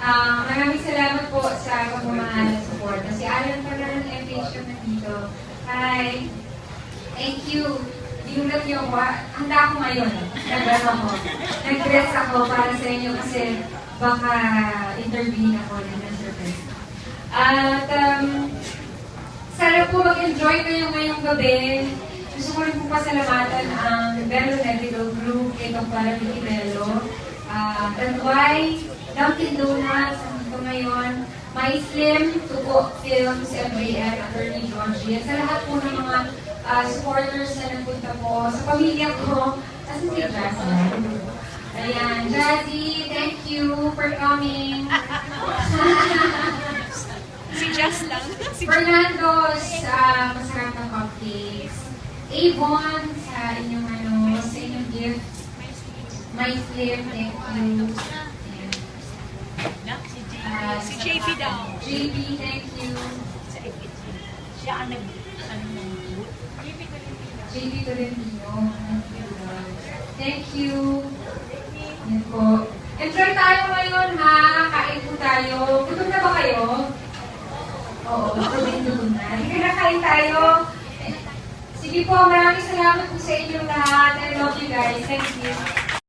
Maraming salamat po sa pagmamahal at support. Si Alan pa na ng FH yung nandito. Hi! Thank you! Ginulat niyo ako. Handa ako ngayon. Nag-dress ako para sa inyo kasi baka intervene ako ng surprise. At sana po mag-enjoy kayo ngayong gabi. Gusto ko rin po pasalamatan ang Belo Medical Group, kay Dr. Vicky Bello, Tanduay, Dunkin Donuts, nandito ngayon, My Slim, Tuko Films, MAN, Attorney Georgie, at sa lahat po ng mga supporters na nagpunta po, sa pamilya ko, as si Jazzy. Ayan, Jazzy, thank you for coming. Si Jazz lang. Fernando's, masarap na cupcakes. Avon, sa inyong sa inyong gift. My Slim, thank you. Si JP daw. JP, thank you. Siya ang nag-boot. JP Tolentino. Thank you. Yan po. Enjoy tayo ngayon ha. Kain po tayo. Gutom na ba kayo? Oo, gutom na. Hindi na kain tayo. Sige po, maraming salamat po sa inyong lahat. I love you guys. Thank you.